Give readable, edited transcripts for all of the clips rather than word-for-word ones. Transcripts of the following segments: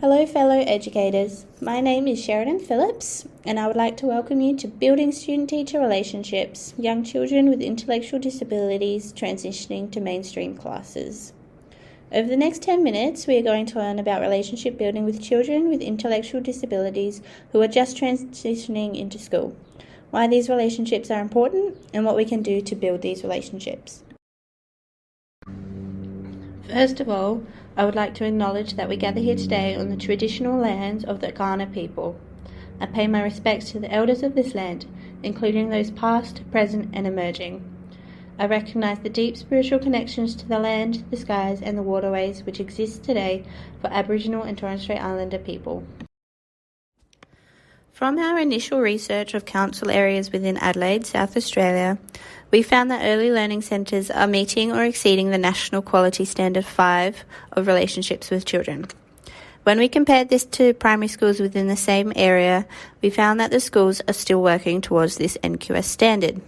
Hello fellow educators, my name is Sheridan Phillips and I would like to welcome you to Building Student-Teacher Relationships, Young Children with Intellectual Disabilities Transitioning to Mainstream Classes. Over the next 10 minutes we are going to learn about relationship building with children with intellectual disabilities who are just transitioning into school, why these relationships are important and what we can do to build these relationships. First of all, I would like to acknowledge that we gather here today on the traditional lands of the Kaurna people. I pay my respects to the elders of this land, including those past, present and emerging. I recognise the deep spiritual connections to the land, the skies and the waterways which exist today for Aboriginal and Torres Strait Islander people. From our initial research of council areas within Adelaide, South Australia, we found that early learning centres are meeting or exceeding the National Quality Standard 5 of relationships with children. When we compared this to primary schools within the same area, we found that the schools are still working towards this NQS standard.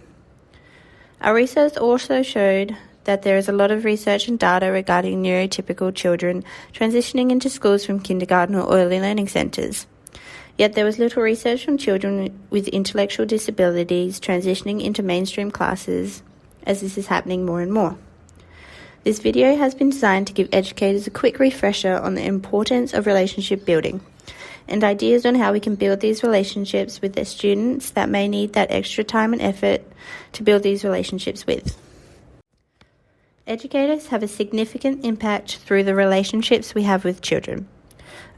Our research also showed that there is a lot of research and data regarding neurotypical children transitioning into schools from kindergarten or early learning centres. Yet there was little research on children with intellectual disabilities transitioning into mainstream classes, as this is happening more and more. This video has been designed to give educators a quick refresher on the importance of relationship building and ideas on how we can build these relationships with their students that may need that extra time and effort to build these relationships with. Educators have a significant impact through the relationships we have with children.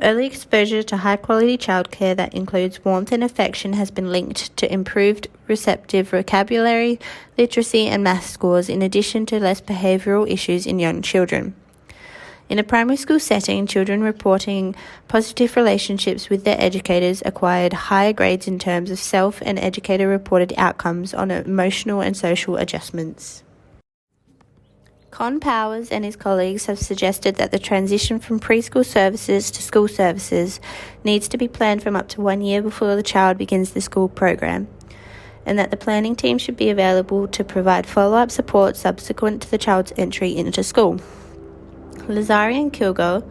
Early exposure to high-quality childcare that includes warmth and affection has been linked to improved receptive vocabulary, literacy and maths scores, in addition to less behavioural issues in young children. In a primary school setting, children reporting positive relationships with their educators acquired higher grades in terms of self and educator-reported outcomes on emotional and social adjustments. Con Powers and his colleagues have suggested that the transition from preschool services to school services needs to be planned from up to 1 year before the child begins the school program, and that the planning team should be available to provide follow-up support subsequent to the child's entry into school. Lazari and Kilgo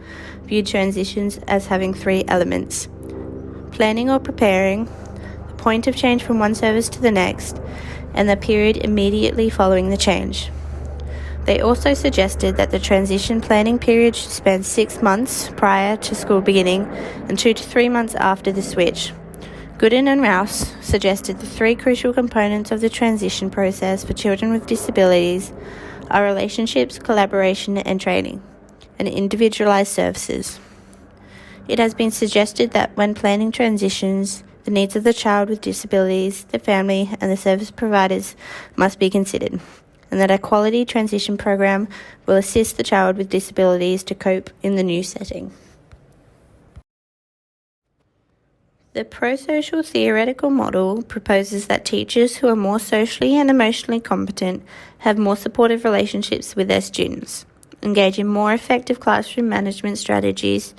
viewed transitions as having 3 elements: planning or preparing, the point of change from one service to the next, and the period immediately following the change. They also suggested that the transition planning period should span 6 months prior to school beginning and 2 to 3 months after the switch. Gooden and Rouse suggested the 3 crucial components of the transition process for children with disabilities are relationships, collaboration and training, and individualised services. It has been suggested that when planning transitions, the needs of the child with disabilities, the family and the service providers must be considered, and that a quality transition program will assist the child with disabilities to cope in the new setting. The prosocial theoretical model proposes that teachers who are more socially and emotionally competent have more supportive relationships with their students, engage in more effective classroom management strategies,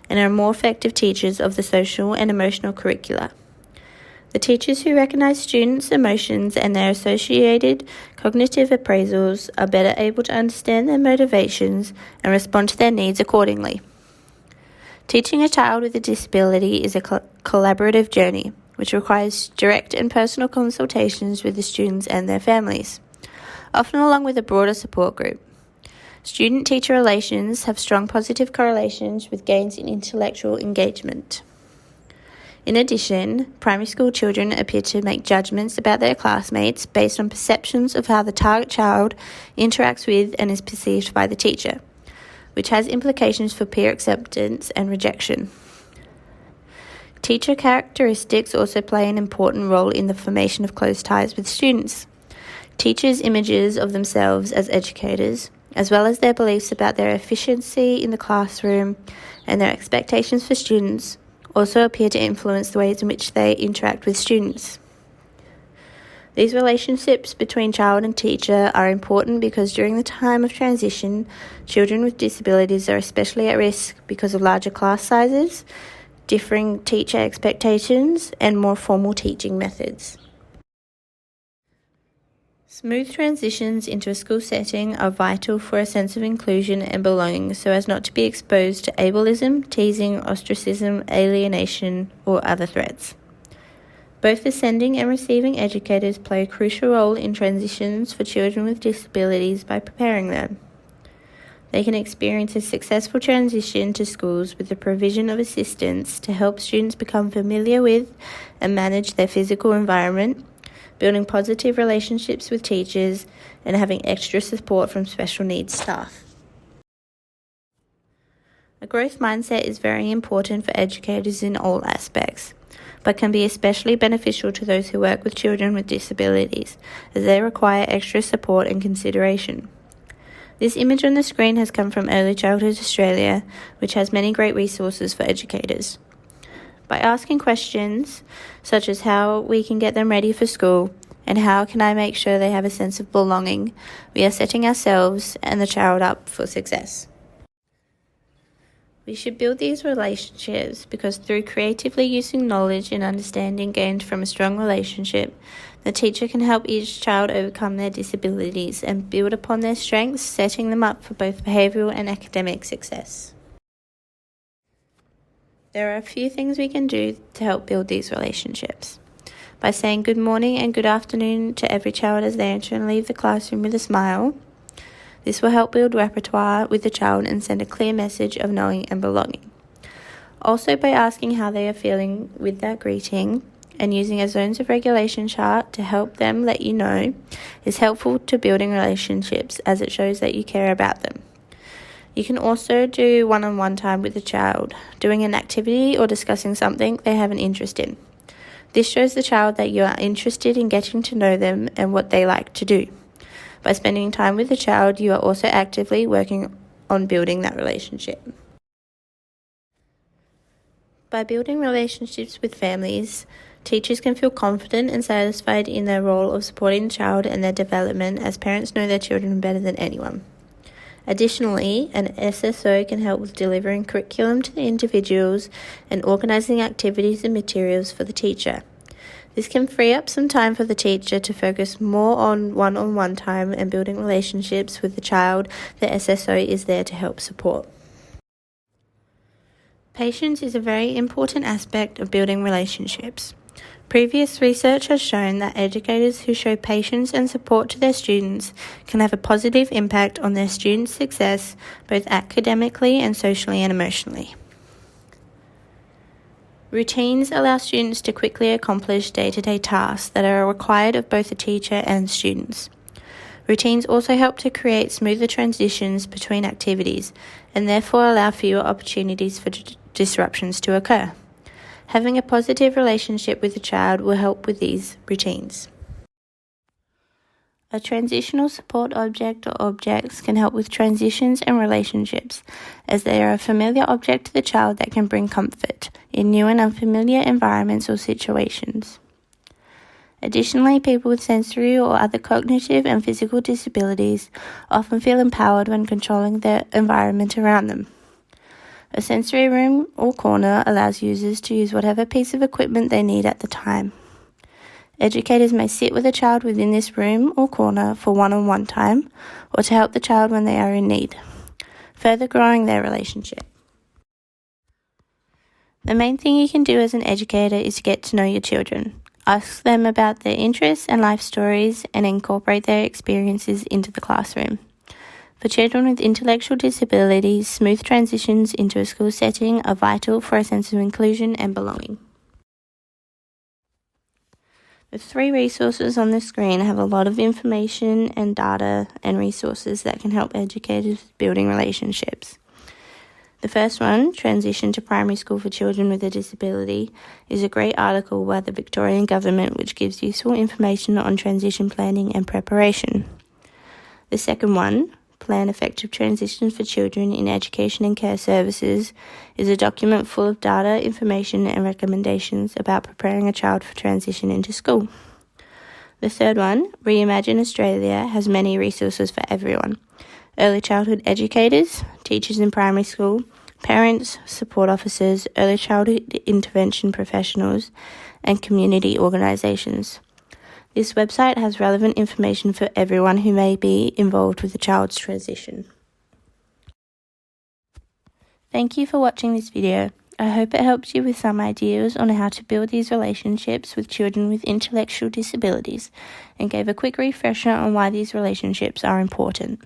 and are more effective teachers of the social and emotional curricula. The teachers who recognise students' emotions and their associated cognitive appraisals are better able to understand their motivations and respond to their needs accordingly. Teaching a child with a disability is a collaborative journey, which requires direct and personal consultations with the students and their families, often along with a broader support group. Student-teacher relations have strong positive correlations with gains in intellectual engagement. In addition, primary school children appear to make judgments about their classmates based on perceptions of how the target child interacts with and is perceived by the teacher, which has implications for peer acceptance and rejection. Teacher characteristics also play an important role in the formation of close ties with students. Teachers' images of themselves as educators, as well as their beliefs about their efficiency in the classroom and their expectations for students, also appear to influence the ways in which they interact with students. These relationships between child and teacher are important because during the time of transition, children with disabilities are especially at risk because of larger class sizes, differing teacher expectations, and more formal teaching methods. Smooth transitions into a school setting are vital for a sense of inclusion and belonging so as not to be exposed to ableism, teasing, ostracism, alienation, or other threats. Both the sending and receiving educators play a crucial role in transitions for children with disabilities by preparing them. They can experience a successful transition to schools with the provision of assistance to help students become familiar with and manage their physical environment, building positive relationships with teachers, and having extra support from special needs staff. A growth mindset is very important for educators in all aspects, but can be especially beneficial to those who work with children with disabilities, as they require extra support and consideration. This image on the screen has come from Early Childhood Australia, which has many great resources for educators. By asking questions such as how we can get them ready for school and how can I make sure they have a sense of belonging, we are setting ourselves and the child up for success. We should build these relationships because through creatively using knowledge and understanding gained from a strong relationship, the teacher can help each child overcome their disabilities and build upon their strengths, setting them up for both behavioural and academic success. There are a few things we can do to help build these relationships. By saying good morning and good afternoon to every child as they enter and leave the classroom with a smile. This will help build repertoire with the child and send a clear message of knowing and belonging. Also, by asking how they are feeling with that greeting and using a zones of regulation chart to help them let you know is helpful to building relationships as it shows that you care about them. You can also do one-on-one time with the child, doing an activity or discussing something they have an interest in. This shows the child that you are interested in getting to know them and what they like to do. By spending time with the child, you are also actively working on building that relationship. By building relationships with families, teachers can feel confident and satisfied in their role of supporting the child and their development, as parents know their children better than anyone. Additionally, an SSO can help with delivering curriculum to the individuals and organising activities and materials for the teacher. This can free up some time for the teacher to focus more on one-on-one time and building relationships with the child the SSO is there to help support. Patience is a very important aspect of building relationships. Previous research has shown that educators who show patience and support to their students can have a positive impact on their students' success, both academically and socially and emotionally. Routines allow students to quickly accomplish day-to-day tasks that are required of both the teacher and students. Routines also help to create smoother transitions between activities and therefore allow fewer opportunities for disruptions to occur. Having a positive relationship with the child will help with these routines. A transitional support object or objects can help with transitions and relationships, as they are a familiar object to the child that can bring comfort in new and unfamiliar environments or situations. Additionally, people with sensory or other cognitive and physical disabilities often feel empowered when controlling their environment around them. A sensory room or corner allows users to use whatever piece of equipment they need at the time. Educators may sit with a child within this room or corner for one-on-one time or to help the child when they are in need, further growing their relationship. The main thing you can do as an educator is to get to know your children. Ask them about their interests and life stories and incorporate their experiences into the classroom. For children with intellectual disabilities, smooth transitions into a school setting are vital for a sense of inclusion and belonging. The 3 resources on the screen have a lot of information and data and resources that can help educators building relationships. The first one, Transition to Primary School for Children with a Disability, is a great article by the Victorian Government which gives useful information on transition planning and preparation. The second one, Plan Effective Transitions for Children in Education and Care Services, is a document full of data, information and recommendations about preparing a child for transition into school. The third one, Reimagine Australia, has many resources for everyone. Early childhood educators, teachers in primary school, parents, support officers, early childhood intervention professionals, and community organisations. This website has relevant information for everyone who may be involved with a child's transition. Thank you for watching this video. I hope it helped you with some ideas on how to build these relationships with children with intellectual disabilities and gave a quick refresher on why these relationships are important.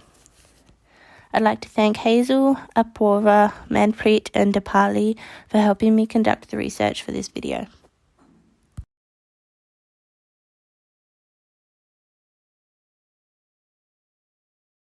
I'd like to thank Hazel, Apoorva, Manpreet and Dipali for helping me conduct the research for this video.